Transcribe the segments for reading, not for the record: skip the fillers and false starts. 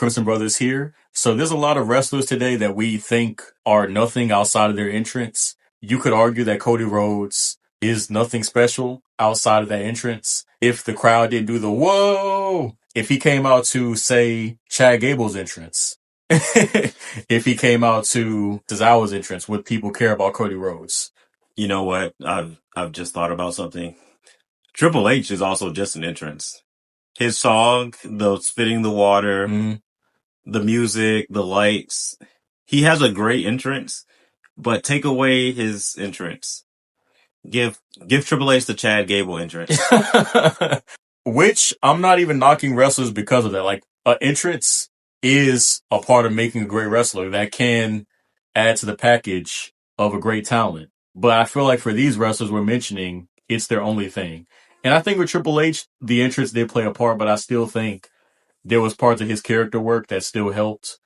Crimson Brothers here. So there's a lot of wrestlers today that we think are nothing outside of their entrance. You could argue that Cody Rhodes is nothing special outside of that entrance. If the crowd didn't do the whoa, if he came out to, say, Chad Gable's entrance, if he came out to Tozawa's entrance, would people care about Cody Rhodes? You know what? I've just thought about something. Triple H is also just an entrance. His song, the spitting the water, the music, the lights. He has a great entrance, but take away his entrance. Give Triple H the Chad Gable entrance. Which I'm not even knocking wrestlers because of that. Like, an entrance is a part of making a great wrestler that can add to the package of a great talent. But I feel like for these wrestlers we're mentioning, it's their only thing. And I think with Triple H, the entrance did play a part, but I still think there was parts of his character work that still helped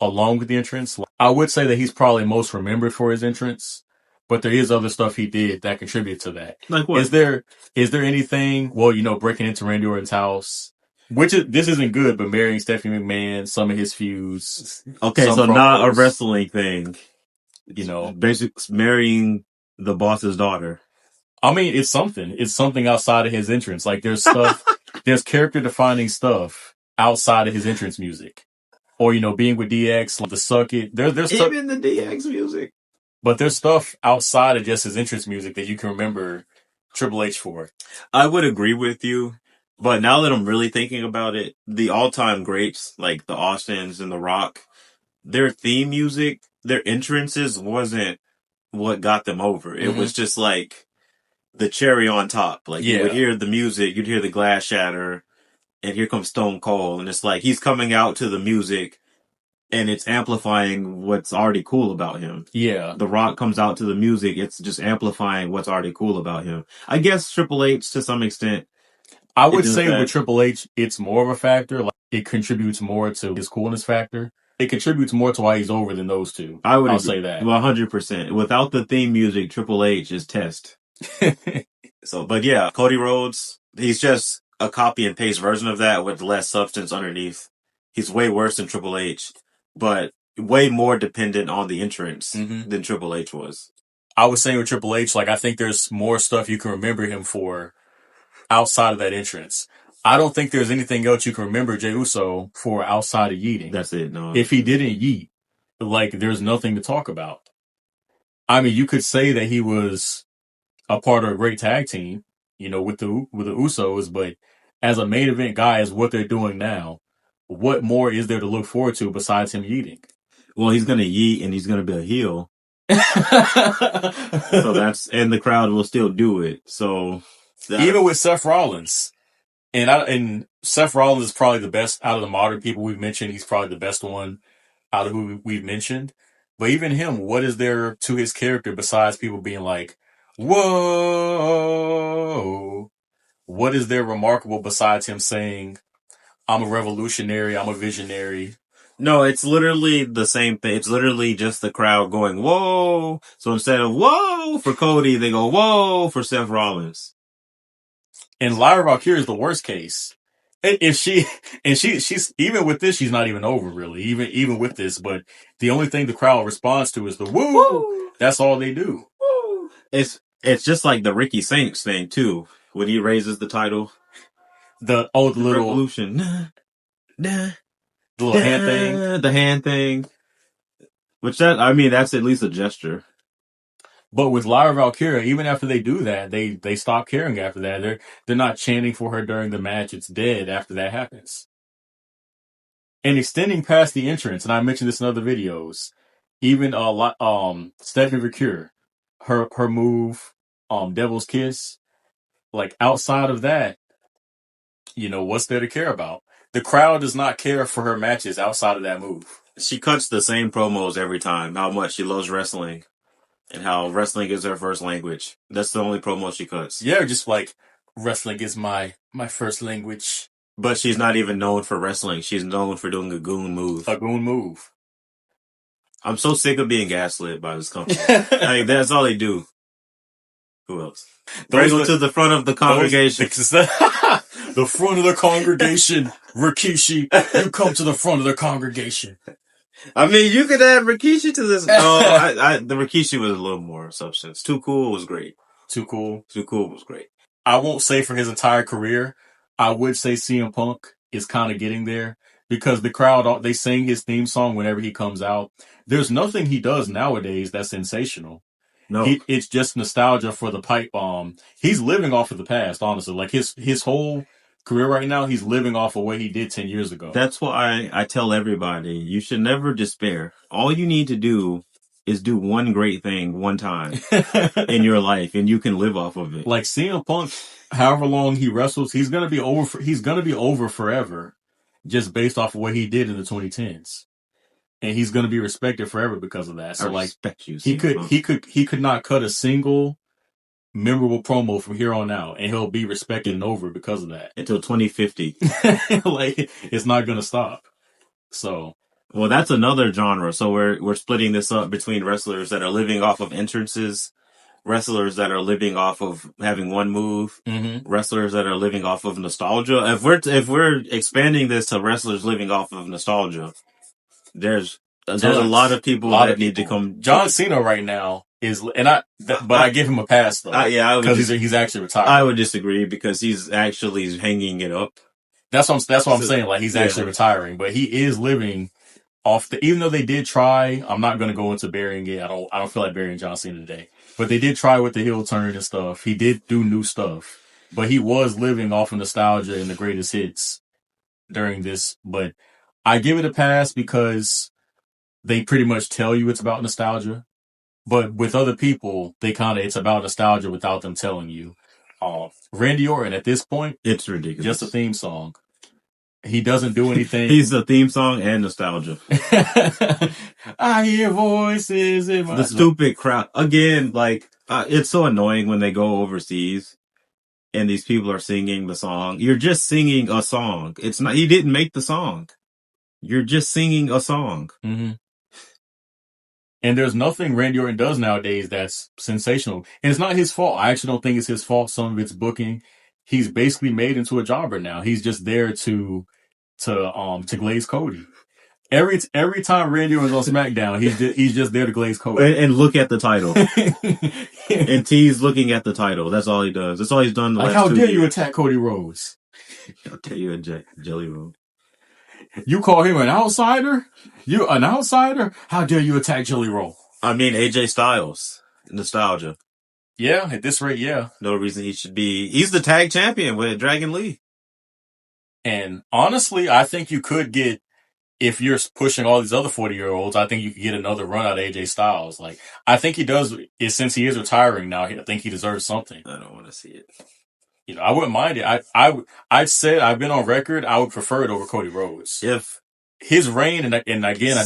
along with the entrance. I would say that he's probably most remembered for his entrance, but there is other stuff he did that contributed to that. Like what? Is there anything, well, breaking into Randy Orton's house, this isn't good, but marrying Stephanie McMahon, some of his feuds. Okay, so not a wrestling thing. Basically marrying the boss's daughter. I mean, it's something. It's something outside of his entrance. Like, there's stuff, there's character-defining stuff outside of his entrance music. Or, being with DX, like the Suck It. There's stuff, even the DX music. But there's stuff outside of just his entrance music that you can remember Triple H for. I would agree with you. But now that I'm really thinking about it, the all-time greats, like the Austins and The Rock, their theme music, their entrances wasn't what got them over. It was just like the cherry on top. Like, you would hear the music, you'd hear the glass shatter, and here comes Stone Cold, and it's like he's coming out to the music, and it's amplifying what's already cool about him. Yeah. The Rock comes out to the music, it's just amplifying what's already cool about him. I guess Triple H, to some extent, I would say with Triple H, it's more of a factor. Like, it contributes more to his coolness factor. It contributes more to why he's over than those two. I'll say that. 100%. Without the theme music, Triple H is test. But yeah, Cody Rhodes, he's just a copy and paste version of that with less substance underneath. He's way worse than Triple H, but way more dependent on the entrance than Triple H was. I was saying with Triple H, like, I think there's more stuff you can remember him for outside of that entrance. I don't think there's anything else you can remember Jey Uso for outside of yeeting. That's it. No. If he didn't yeet, like, there's nothing to talk about. I mean, you could say that he was a part of a great tag team, with the Usos, but as a main event guy, as what they're doing now, what more is there to look forward to besides him yeeting? Well, he's going to yeet and he's going to be a heel. And the crowd will still do it. So even with Seth Rollins, and Seth Rollins is probably the best out of the modern people we've mentioned. He's probably the best one out of who we've mentioned. But even him, what is there to his character besides people being like, whoa? What is there remarkable besides him saying, I'm a revolutionary, I'm a visionary? No, it's literally the same thing. It's literally just the crowd going, whoa. So instead of whoa for Cody, they go, whoa for Seth Rollins. And Lyra Valkyria is the worst case. And she's even with this, she's not even over really, even with this, but the only thing the crowd responds to is the woo. Woo. That's all they do. Woo. It's just like the Ricky Saints thing too, when he raises the title. The little revolution. The little hand thing. The hand thing. That's at least a gesture. But with Lyra Valkyria, even after they do that, they stop caring after that. They're not chanting for her during the match. It's dead after that happens. And extending past the entrance, and I mentioned this in other videos, even Stephanie Valkyria, her move, Devil's Kiss, like, outside of that, what's there to care about? The crowd does not care for her matches outside of that move. She cuts the same promos every time, how much she loves wrestling. And how wrestling is her first language. That's the only promo she cuts. Yeah, just like, wrestling is my first language. But she's not even known for wrestling. She's known for doing a goon move. A goon move. I'm so sick of being gaslit by this company. That's all they do. Who else? Bring them to the front of the congregation. The front of the congregation, Rikishi, you come to the front of the congregation. I mean, you could add Rikishi to this. No, the Rikishi was a little more substance. Too Cool was great. Too Cool. Too Cool was great. I won't say for his entire career. I would say CM Punk is kind of getting there because the crowd, they sing his theme song whenever he comes out. There's nothing he does nowadays that's sensational. No, it's just nostalgia for the pipe bomb. He's living off of the past, honestly. Like his whole career right now, he's living off of what he did 10 years ago. That's why I tell everybody, you should never despair. All you need to do is do one great thing one time in your life, and you can live off of it. Like CM Punk, however long he wrestles, he's gonna be over forever, just based off of what he did in the 2010s. And he's going to be respected forever because of that. So I respect you. He could not cut a single memorable promo from here on out, and he'll be respected and over because of that until 2050. Like it's not going to stop. So, well, that's another genre. So we're splitting this up between wrestlers that are living off of entrances, wrestlers that are living off of having one move, wrestlers that are living off of nostalgia. If we're expanding this to wrestlers living off of nostalgia, there's a lot of people that need to come. John Cena right now is, I give him a pass though. Because he's actually retired. I would disagree because he's actually hanging it up. That's what I'm saying. Like he's actually retiring, but he is living off even though they did try. I'm not going to go into burying it. I don't feel like burying John Cena today, but they did try with the heel turn and stuff. He did do new stuff, but he was living off of nostalgia and the greatest hits during this. But I give it a pass because they pretty much tell you it's about nostalgia. But with other people, it's about nostalgia without them telling you. Randy Orton, at this point, it's ridiculous. Just a theme song. He doesn't do anything. He's the theme song and nostalgia. I hear voices in my... The stupid crowd. Again, like, it's so annoying when they go overseas and these people are singing the song. You're just singing a song. It's not, he didn't make the song. You're just singing a song. Mm-hmm. And there's nothing Randy Orton does nowadays that's sensational. And it's not his fault. I actually don't think it's his fault. Some of it's booking. He's basically made into a jobber now. He's just there to glaze Cody. Every time Randy Orton's on SmackDown, he's just there to glaze Cody. And look at the title. And T's looking at the title. That's all he does. That's all he's done the last 2 years. How dare you attack Cody Rhodes? How dare you attack Jelly Roll? You call him an outsider? You an outsider? How dare you attack Jelly Roll? I mean, AJ Styles. Nostalgia. Yeah, at this rate, yeah. No reason he should be. He's the tag champion with Dragon Lee. And honestly, I think you could get, if you're pushing all these other 40-year-olds, I think you could get another run out of AJ Styles. Like, I think he does, since he is retiring now, I think he deserves something. I don't want to see it. You know, I wouldn't mind it. I've said, I've been on record, I would prefer it over Cody Rhodes. If his reign, and again,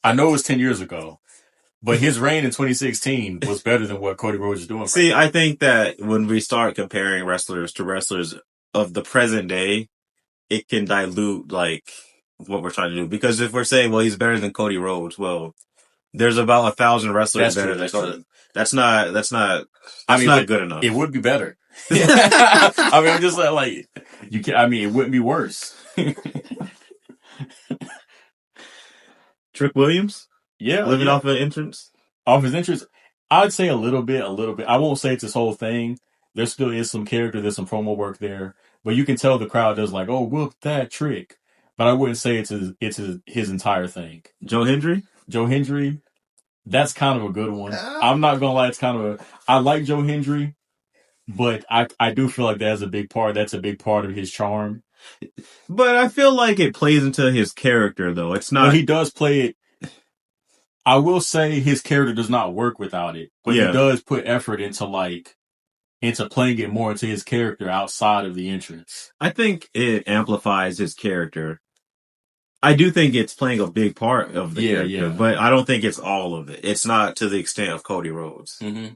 I know it was 10 years ago, but his reign in 2016 was better than what Cody Rhodes is doing. See, I think that when we start comparing wrestlers to wrestlers of the present day, it can dilute, like, what we're trying to do. Because if we're saying, well, he's better than Cody Rhodes, well, there's about 1,000 wrestlers better than Cody. That's not good enough. It would be better. I mean, I'm just like you can. I mean, it wouldn't be worse. Trick Williams, living off of entrance, off his entrance. I'd say a little bit. I won't say it's his whole thing. There still is some character. There's some promo work there, but you can tell the crowd does like, oh, whoop that Trick. But I wouldn't say it's his entire thing. Joe Hendry, that's kind of a good one. I'm not gonna lie, I like Joe Hendry. But I do feel like that's a big part of his charm. But I feel like it plays into his character, though. It's not. Well, he does play it. I will say his character does not work without it. But he does put effort into playing it more into his character outside of the entrance. I think it amplifies his character. I do think it's playing a big part of the character, but I don't think it's all of it. It's not to the extent of Cody Rhodes. Mm-hmm.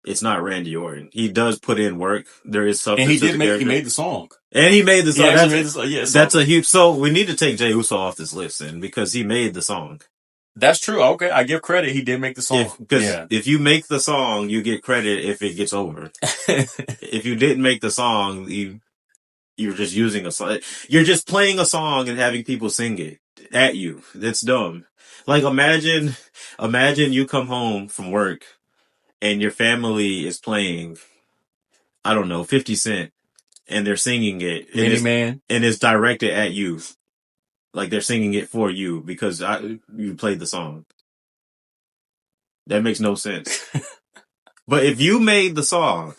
It's not Randy Orton. He does put in work. There is something. And he made the song. And he made the song. That's a huge. So we need to take Jey Uso off this list then, because he made the song. That's true. Okay, I give credit. He did make the song. If you make the song, you get credit if it gets over. If you didn't make the song, you you're just using a song. You're just playing a song and having people sing it at you. That's dumb. Like imagine you come home from work and your family is playing, I don't know, 50 Cent, and they're singing it, Mini Man. and it's directed at you. Like they're singing it for you because you played the song. That makes no sense. But if you made the song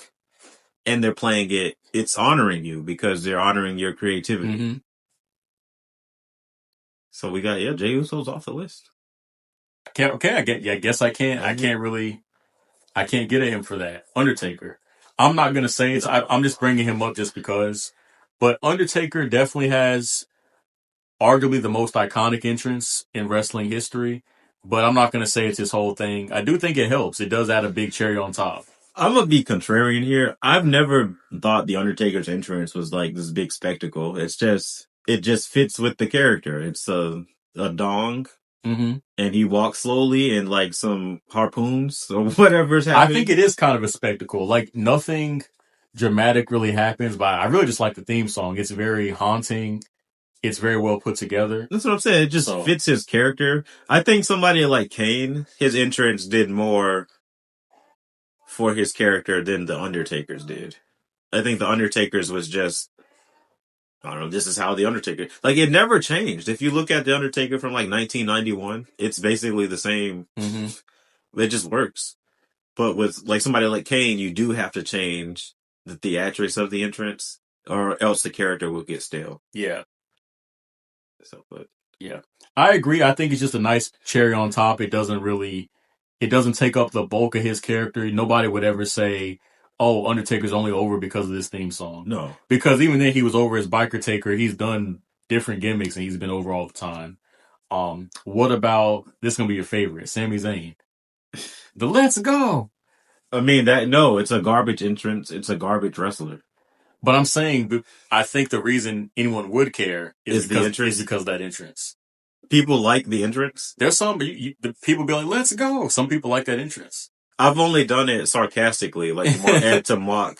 and they're playing it, it's honoring you because they're honoring your creativity. Mm-hmm. So we got, Jey Uso's off the list. I guess I can't. I can't really. I can't get at him for that. Undertaker. I'm not gonna say it's. I'm just bringing him up just because. But Undertaker definitely has arguably the most iconic entrance in wrestling history. But I'm not gonna say it's his whole thing. I do think it helps. It does add a big cherry on top. I'm gonna be contrarian here. I've never thought the Undertaker's entrance was like this big spectacle. It just fits with the character. It's a dong, mm-hmm. and he walks slowly and like some harpoons or whatever's happening. I think it is kind of a spectacle. Like nothing dramatic really happens, but I really just like the theme song. It's very haunting. It's very well put together. That's what I'm saying. It just fits his character. I think somebody like Kane, his entrance did more for his character than the Undertaker's did. I think the Undertaker's was just, I don't know, this is how the Undertaker, like it never changed. If you look at the Undertaker from like 1991, it's basically the same. Mm-hmm. It just works. But with like somebody like Kane, you do have to change the theatrics of the entrance or else the character will get stale. Yeah. So, but yeah, I agree. I think it's just a nice cherry on top. It doesn't take up the bulk of his character. Nobody would ever say, "Oh, Undertaker's only over because of this theme song." No, because even then he was over as Biker Taker. He's done different gimmicks and he's been over all the time. What about this? Gonna be your favorite, Sami Zayn? The Let's Go. I mean it's a garbage entrance. It's a garbage wrestler. But I'm saying, I think the reason anyone would care is because of that entrance. People like the entrance. There's some, the people be like, "Let's go." Some people like that entrance. I've only done it sarcastically, like and to mock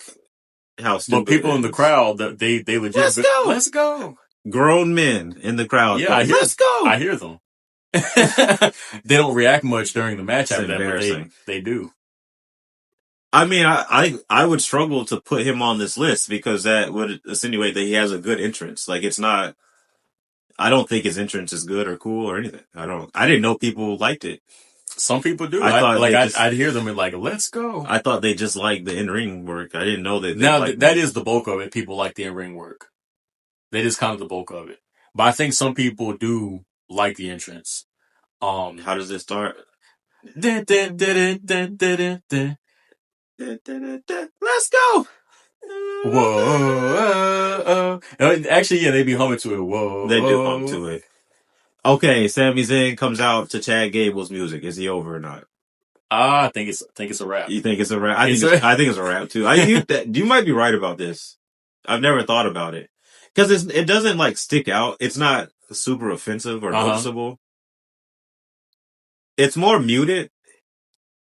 how stupid. But people in the crowd, they legit, let's go. Grown men in the crowd. Yeah, let's go. I hear them. They don't react much during the match after that, but they do. I mean, I would struggle to put him on this list because that would insinuate that he has a good entrance. Like it's not. I don't think his entrance is good or cool or anything. I didn't know people liked it. Some people do. I'd hear them and like, "Let's go." I thought they just liked the in-ring work. I didn't know that. Now that is the bulk of it. People like the in-ring work. That is kind of the bulk of it. But I think some people do like the entrance. How does it start? Let's go. Whoa. Actually, yeah, they be humming to it. Whoa. They do hum to it. Okay, Sami Zayn comes out to Chad Gable's music. Is he over or not? I think it's a wrap. You think it's a wrap? I think it's a wrap too. You might be right about this. I've never thought about it because it doesn't like stick out. It's not super offensive or noticeable. It's more muted.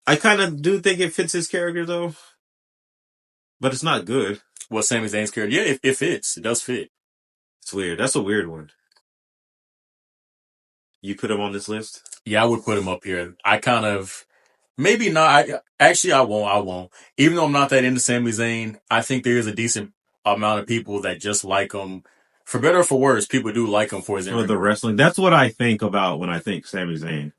I kind of do think it fits his character though, but it's not good. Well, Sami Zayn's character, yeah, it fits. It does fit. It's weird. That's a weird one. You put him on this list? Yeah, I would put him up here. I kind of, maybe not. I won't. Even though I'm not that into Sami Zayn, I think there is a decent amount of people that just like him. For better or for worse, people do like him for his the wrestling. That's what I think about when I think Sami Zayn.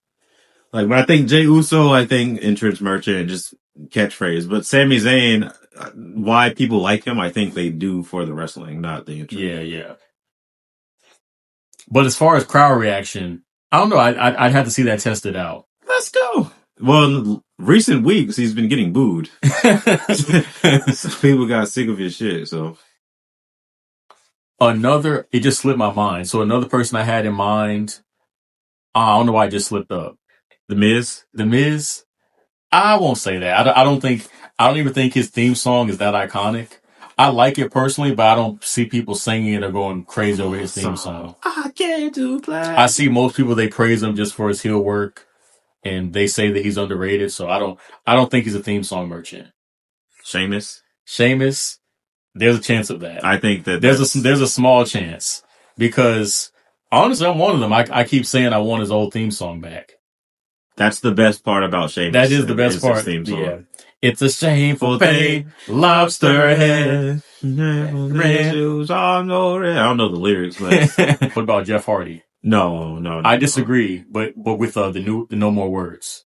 Like when I think Jey Uso, I think entrance merchant and just catchphrase. But Sami Zayn, why people like him, I think they do for the wrestling, not the entrance. Yeah. But as far as crowd reaction, I don't know. I'd have to see that tested out. Let's go. Well, in recent weeks, he's been getting booed. So people got sick of his shit, so. It just slipped my mind. So another person I had in mind, I don't know why it just slipped up. The Miz? The Miz? I won't say that. I don't even think his theme song is that iconic. I like it personally, but I don't see people singing it or going crazy over his theme song. I can't do that. I see most people, they praise him just for his heel work, and they say that he's underrated. So I don't think he's a theme song merchant. Sheamus? There's a chance of that. I think that there's a small chance because honestly, I'm one of them. I keep saying I want his old theme song back. That's the best part about Sheamus. That is the best part. Theme song. Yeah. It's a shameful thing. Lobster head. Shoes on no red. I don't know the lyrics, but what about Jeff Hardy? No. I disagree, but with the No More Words.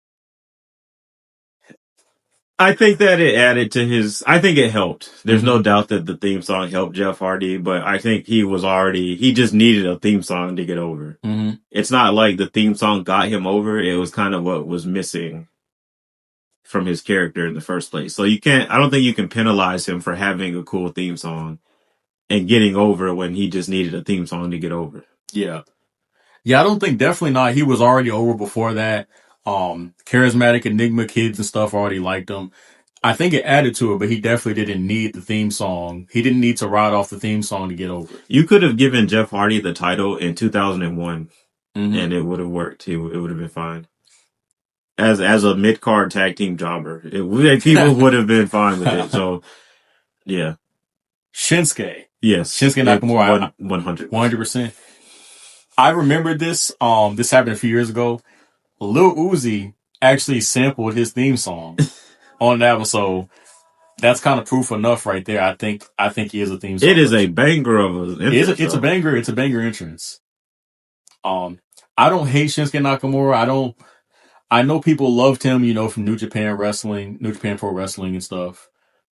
I think that it added to his. I think it helped. There's no doubt that the theme song helped Jeff Hardy, but I think he just needed a theme song to get over. Mm-hmm. It's not like the theme song got him over. It was kind of what was missing from his character in the first place. So I don't think you can penalize him for having a cool theme song and getting over when he just needed a theme song to get over. Yeah. Yeah, I don't think, definitely not. He was already over before that. Charismatic Enigma kids and stuff already liked him. I think it added to it, but he definitely didn't need the theme song. He didn't need to ride off the theme song to get over it. You could have given Jeff Hardy the title in 2001 and it would have worked. It would have been fine. As a mid-card tag team jobber, people would have been fine with it. So, yeah. Shinsuke. Yes. Shinsuke Nakamura. 100%. 100%. I remember this. This happened a few years ago. Lil Uzi actually sampled his theme song on that one, so that's kind of proof enough right there. I think he is a theme song. It is a banger of an entrance. It's a banger. It's a banger entrance. I don't hate Shinsuke Nakamura. I know people loved him, from New Japan Pro Wrestling and stuff,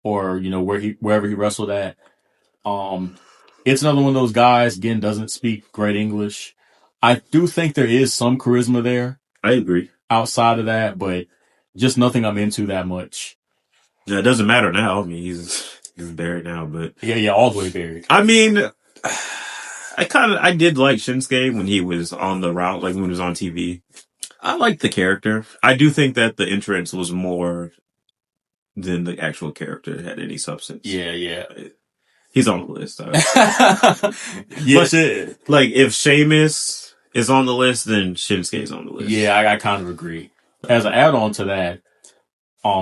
or wherever he wrestled at. It's another one of those guys, again, doesn't speak great English. I do think there is some charisma there. I agree. Outside of that, but just nothing I'm into that much. Yeah, it doesn't matter now. I mean, he's buried now, but yeah, all the way buried. I mean, I did like Shinsuke when he was on the route, like when he was on TV. I liked the character. I do think that the entrance was more than the actual character had any substance. Yeah. He's on the list. Yes, like if Sheamus is on the list, then Shinsuke's on the list. Yeah, I kind of agree. As an add-on to that,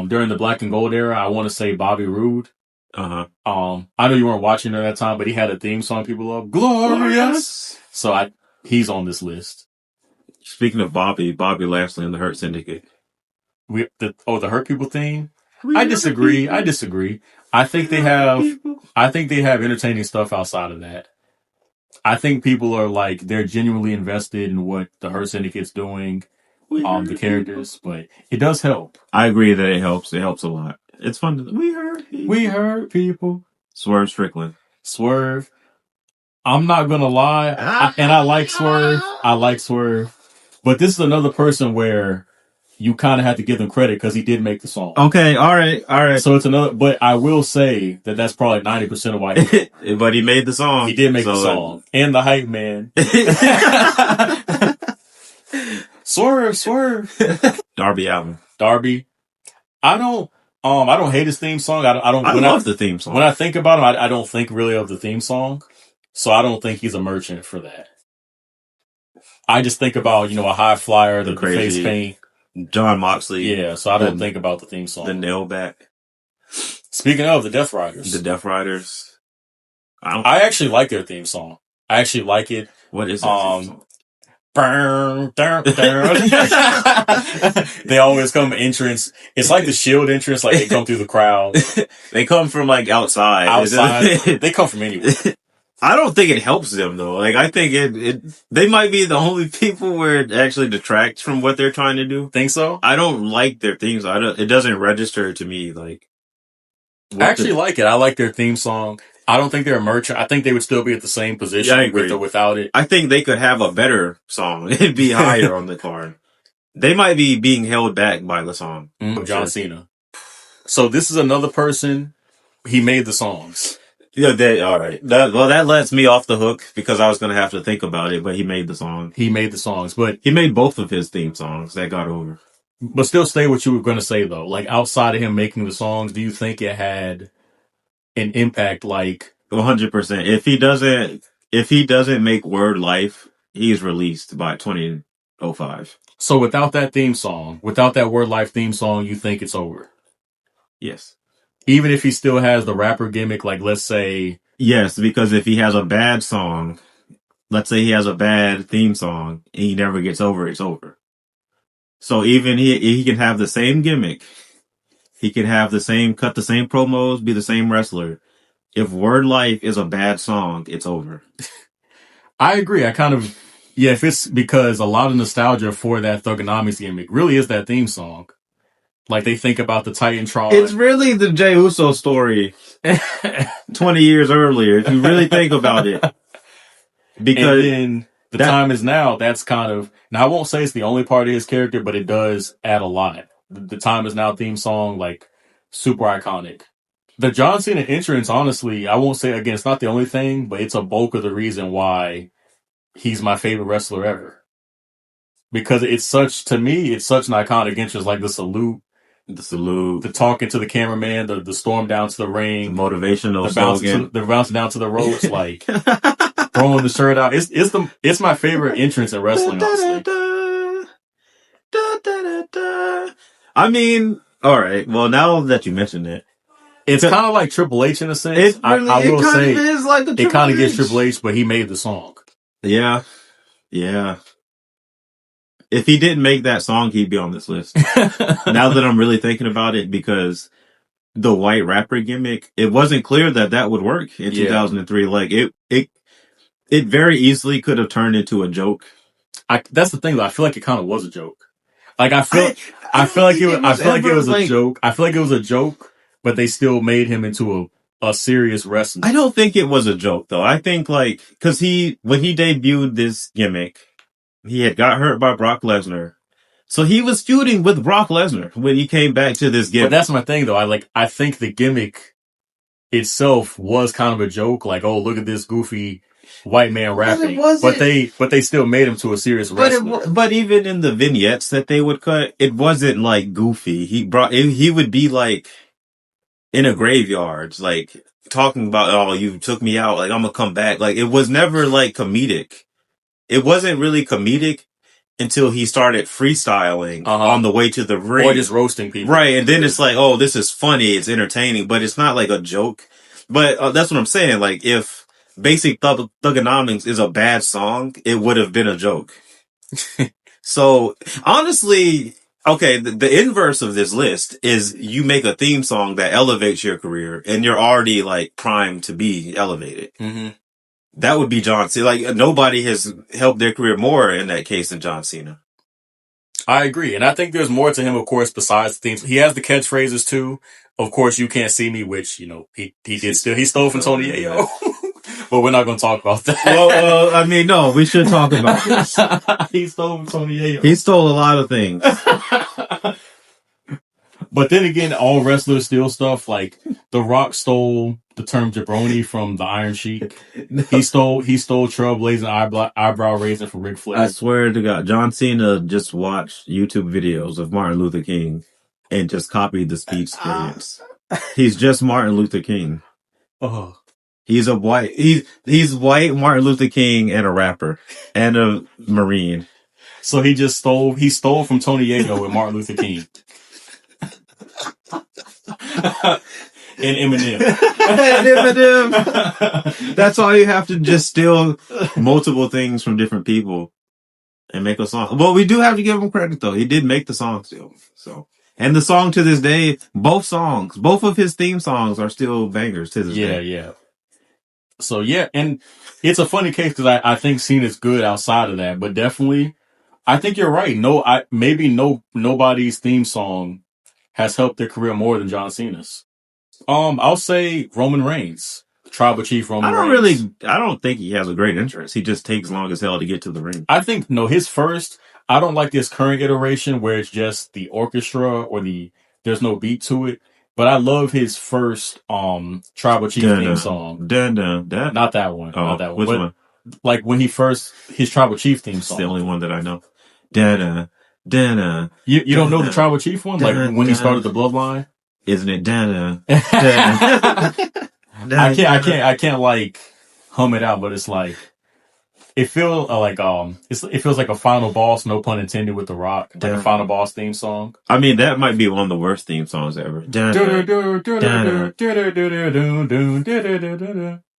during the Black and Gold era, I want to say Bobby Roode. I know you weren't watching at that time, but he had a theme song people love, Glorious. So he's on this list. Speaking of Bobby Lashley and the Hurt Syndicate. The Hurt People theme? I disagree. I think they have entertaining stuff outside of that. I think people are they're genuinely invested in what the Hurt Syndicate's doing, the characters, but it does help. I agree that it helps. It helps a lot. It's fun. We hurt people. Swerve Strickland. Swerve. I'm not gonna lie, I like Swerve. But this is another person where you kind of have to give them credit because he did make the song. Okay, all right. So it's another, but I will say that that's probably 90% of why he did. But he made the song. He did make the song. And the hype man. Swerve. Darby Allin. Darby. I don't hate his theme song. I love the theme song. When I think about him, I don't think really of the theme song. So I don't think he's a merchant for that. I just think about, a high flyer, the face paint. John Moxley. Yeah, so I don't think about the theme song. The nail back. Speaking of the Death Riders. I actually like their theme song. I actually like it. What is it? Burn. They always come entrance. It's like the Shield entrance, they come through the crowd. They come from outside. They come from anywhere. I don't think it helps them though. I think they might be the only people where it actually detracts from what they're trying to do. Think so? I don't like their themes. It doesn't register to me. I actually like it. I like their theme song. I don't think they're a merchant. I think they would still be at the same position with or without it. I think they could have a better song. It'd be higher on the card. They might be being held back by the song. John Cena. So this is another person. He made the songs. Yeah, all right. That lets me off the hook because I was going to have to think about it, but he made the song. He made the songs, but he made both of his theme songs that got over. But still stay what you were going to say though. Outside of him making the songs, do you think it had an impact 100%? If he doesn't make Word Life, he's released by 2005. So without that theme song, without that Word Life theme song, you think it's over? Yes. Even if he still has the rapper gimmick, like let's say, Yes, because if he has a bad song, let's say he has a bad theme song and he never gets over, it's over. So even he can have the same gimmick. He can have cut the same promos, be the same wrestler. If Word Life is a bad song, it's over. I agree. If it's because a lot of nostalgia for that Thugonomics gimmick really is that theme song. Like they think about the Titantron. It's really the Jey Uso story 20 years earlier, if you really think about it. Because and then time is now, that's kind of, now I won't say it's the only part of his character, but it does add a lot. The time is now theme song, like super iconic. The John Cena entrance, honestly, I won't say, again, it's not the only thing, but it's a bulk of the reason why he's my favorite wrestler ever. Because to me, it's such an iconic entrance, like the salute, the talking to the cameraman, the storm down to the ring, the motivational slogan, the bouncing down to the ropes, like throwing the shirt out. It's my favorite entrance in wrestling, honestly. I mean, all right. Well, now that you mentioned it, it's kind of like Triple H in a sense. I will say it kind of gets Triple H, but he made the song. Yeah. If he didn't make that song, he'd be on this list. Now that I'm really thinking about it, because the white rapper gimmick, it wasn't clear that would work in 2003. Like it very easily could have turned into a joke. That's the thing, though. I feel like it kind of was a joke. Like I feel like it was a joke. I feel like it was a joke, but they still made him into a serious wrestler. I don't think it was a joke though. I think because when he debuted this gimmick, he had got hurt by Brock Lesnar. So he was feuding with Brock Lesnar when he came back to this gimmick. But that's my thing though. I think the gimmick itself was kind of a joke. Like, oh, look at this goofy white man rapping. But they still made him to a serious wrestler. But even in the vignettes that they would cut, it wasn't like goofy. He would be like in a graveyard, like talking about, oh, you took me out, like I'm gonna come back. Like it was never like comedic. It wasn't really comedic until he started freestyling on the way to the ring. Or just roasting people. Right. And then it's like, oh, this is funny. It's entertaining, but it's not like a joke. But that's what I'm saying. Like if Basic Thugonomics is a bad song, it would have been a joke. So honestly, okay, the inverse of this list is you make a theme song that elevates your career and you're already like primed to be elevated. Mm-hmm. That would be John Cena. Like nobody has helped their career more in that case than John Cena. I agree. And I think there's more to him, of course, besides the themes. He has the catchphrases too. Of course, you can't see me, which, he stole from Tony Ayo. But we're not going to talk about that. Well, I mean, no, we should talk about this. He stole from Tony Ayo. He stole a lot of things. But then again, all wrestlers steal stuff. Like The Rock stole the term jabroni from the Iron Sheik. No. He stole trailblazing eyebrow raising from Ric Flair. I swear to God, John Cena just watched YouTube videos of Martin Luther King and just copied the speech cadence. He's just Martin Luther King. Oh. He's white Martin Luther King and a rapper and a Marine. So he stole from Tony Ayo and Martin Luther King. And Eminem. That's all you have to just steal multiple things from different people and make a song. Well, we do have to give him credit though. He did make the song still. So, and the song to this day, both of his theme songs are still bangers to this day. Yeah. So yeah, and it's a funny case because I think Cena's good outside of that, but definitely, I think you're right. Nobody's theme song has helped their career more than John Cena's. I'll say Roman Reigns, Tribal Chief Roman Reigns. I don't think he has a great entrance. He just takes long as hell to get to the ring. I think, his first, I don't like this current iteration where it's just the orchestra or there's no beat to it. But I love his first, Tribal Chief theme song. Not that one. Oh, not that one. Which one? Like when his Tribal Chief theme song. It's the only one that I know. You don't know the Tribal Chief one? Like when he started the Bloodline? Isn't it I can't like hum it out, but it's like it feels it feels like a final boss, no pun intended, with The Rock, like a final boss theme song. I mean, that might be one of the worst theme songs ever.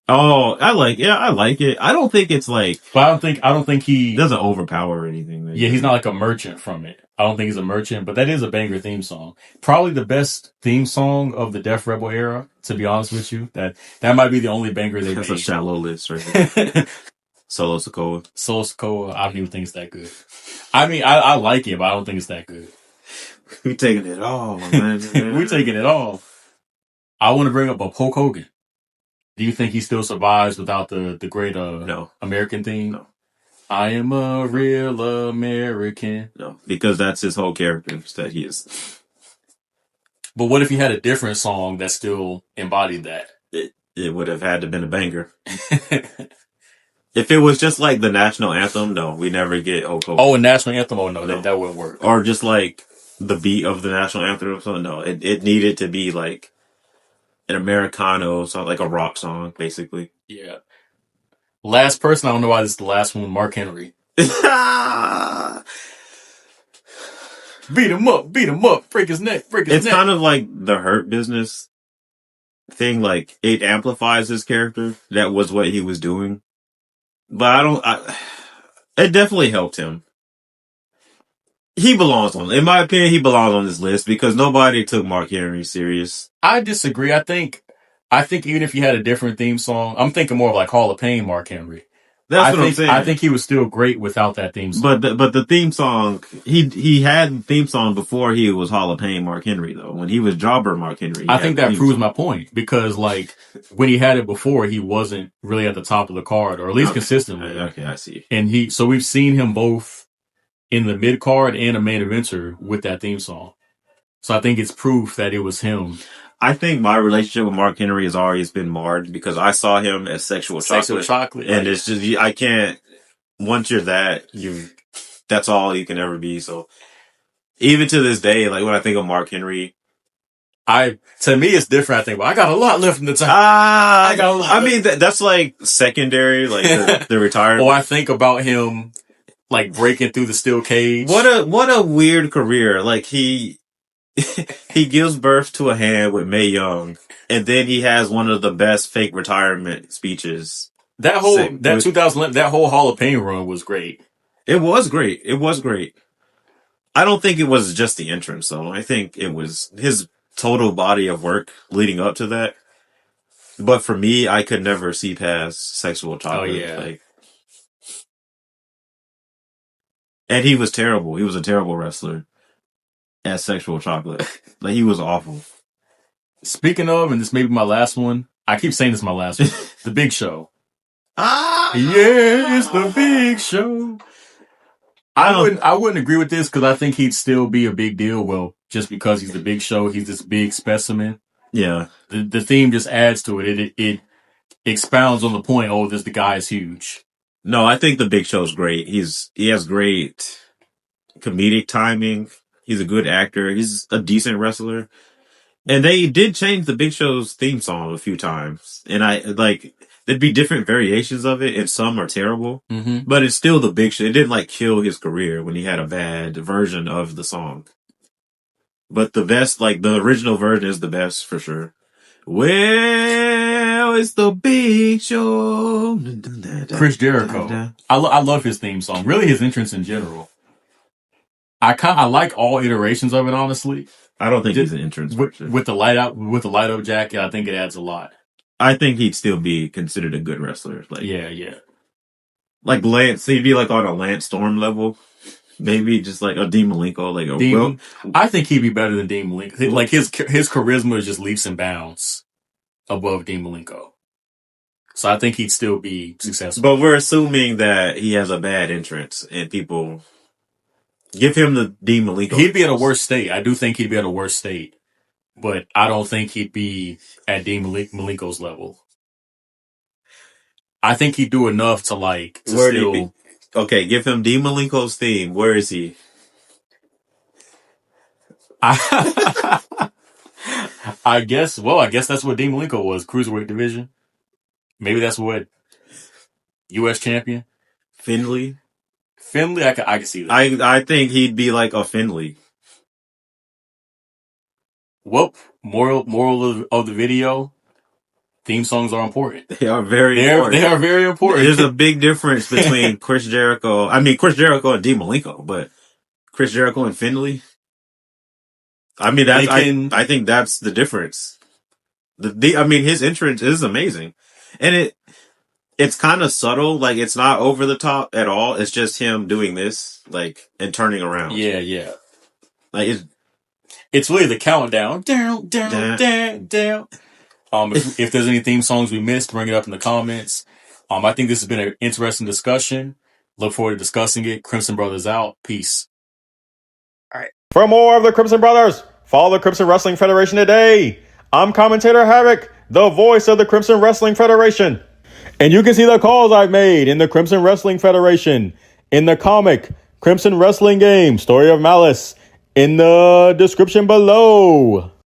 Oh, I like it. I don't think it's like, but I don't think he doesn't overpower or anything. Yeah, he's not like a merchant from it. I don't think he's a merchant, but that is a banger theme song. Probably the best theme song of the Def Rebel era, to be honest with you. That might be the only banger they That's made. a shallow list right there. Solo Sokoa. Solo Sokoa, I don't even think it's that good. I mean, I like it, but I don't think it's that good. We taking it all, man. We taking it all. I want to bring up a Hulk Hogan. Do you think he still survives without the great No. American theme? No. I am a real American. No, because that's his whole character that he is. But what if he had a different song that still embodied that? It would have had to been a banger. If it was just like the national anthem, no, we never get Hulk Hogan. Oh, a national anthem? Oh, no, that wouldn't work. Or just like the beat of the national anthem or something. No, it needed to be like an Americano song, like a rock song, basically. Yeah. Last person, I don't know why this is the last one, Mark Henry. Beat him up, break his neck, It's kind of like the Hurt Business thing, like it amplifies his character. That was what he was doing. But it definitely helped him. He belongs in my opinion, he belongs on this list because nobody took Mark Henry serious. I disagree. I think even if you had a different theme song, I'm thinking more of like Hall of Fame Mark Henry. That's what I'm saying. I think he was still great without that theme song. But the theme song, he had the theme song before he was Hall of Fame Mark Henry though. When he was Jobber Mark Henry. I think that proves my point because like when he had it before, he wasn't really at the top of the card or at least consistently. Okay, I see. And so we've seen him both in the mid card and a main eventer with that theme song. So I think it's proof that it was him. I think my relationship with Mark Henry has always been marred because I saw him as sexual chocolate. And it's just, I can't, once you're that's all you can ever be. So even to this day, like when I think of Mark Henry, to me it's different. I think, well, I got a lot left in the tank. I got a lot. I mean, that's like secondary, like the retirement. Or I think about him like breaking through the steel cage. What a weird career. Like he gives birth to a hand with Mae Young, and then he has one of the best fake retirement speeches. That 2011, that whole Hall of Fame run was great. It was great. I don't think it was just the entrance, though. I think it was his total body of work leading up to that. But for me, I could never see past Sexual Chocolate. Oh, yeah. And he was terrible. He was a terrible wrestler as Sexual Chocolate. Like, he was awful. Speaking of, and this may be my last one. I keep saying this is my last one. The Big Show. Yeah, it's the Big Show. I wouldn't agree with this because I think he'd still be a big deal. Well, just because he's the Big Show, he's this big specimen. Yeah. The theme just adds to it. It expounds on the point. Oh, the guy is huge. No, I think the Big Show's great. He has great comedic timing. He's a good actor. He's a decent wrestler. And they did change the Big Show's theme song a few times. And there'd be different variations of it, and some are terrible. Mm-hmm. But it's still the Big Show. It didn't kill his career when he had a bad version of the song. But the best, the original version is the best for sure. Well, it's the Big Show. Chris Jericho. I love his theme song. Really, his entrance in general. I like all iterations of it, honestly. I don't think he's an entrance with the light up jacket. I think it adds a lot. I think he'd still be considered a good wrestler. Yeah. Like Lance, he'd be on a Lance Storm level. Maybe just like a Dean Malenko. I think he'd be better than Dean Malenko. Like his charisma is just leaps and bounds above Dean Malenko. So I think he'd still be successful. But we're assuming that he has a bad entrance and people give him the Dean Malenko. He'd be at a worse state. I do think he'd be at a worse state. But I don't think he'd be at Dean Malenko's level. I think he'd do enough to still... Okay, give him Dean Malenko's theme. Where is he? I guess that's what Dean Malenko was. Cruiserweight division. Maybe that's what U.S. champion. Finley. Finley, I can see that. I think he'd be like a Finley. Well, moral of the video: theme songs are important. They are very important. They are very important. There's a big difference between Chris Jericho and Dean Malenko, but Chris Jericho and Finley. I mean, I think that's the difference. His entrance is amazing, and it's kind of subtle. Like, it's not over the top at all. It's just him doing this, like, and turning around. Yeah. Like, it's really the countdown. Down. If there's any theme songs we missed, bring it up in the comments. I think this has been an interesting discussion. Look forward to discussing it. Crimson Brothers out. Peace. All right. For more of the Crimson Brothers, follow the Crimson Wrestling Federation today. I'm commentator Havoc, the voice of the Crimson Wrestling Federation. And you can see the calls I've made in the Crimson Wrestling Federation, in the comic Crimson Wrestling Game, Story of Malice, in the description below.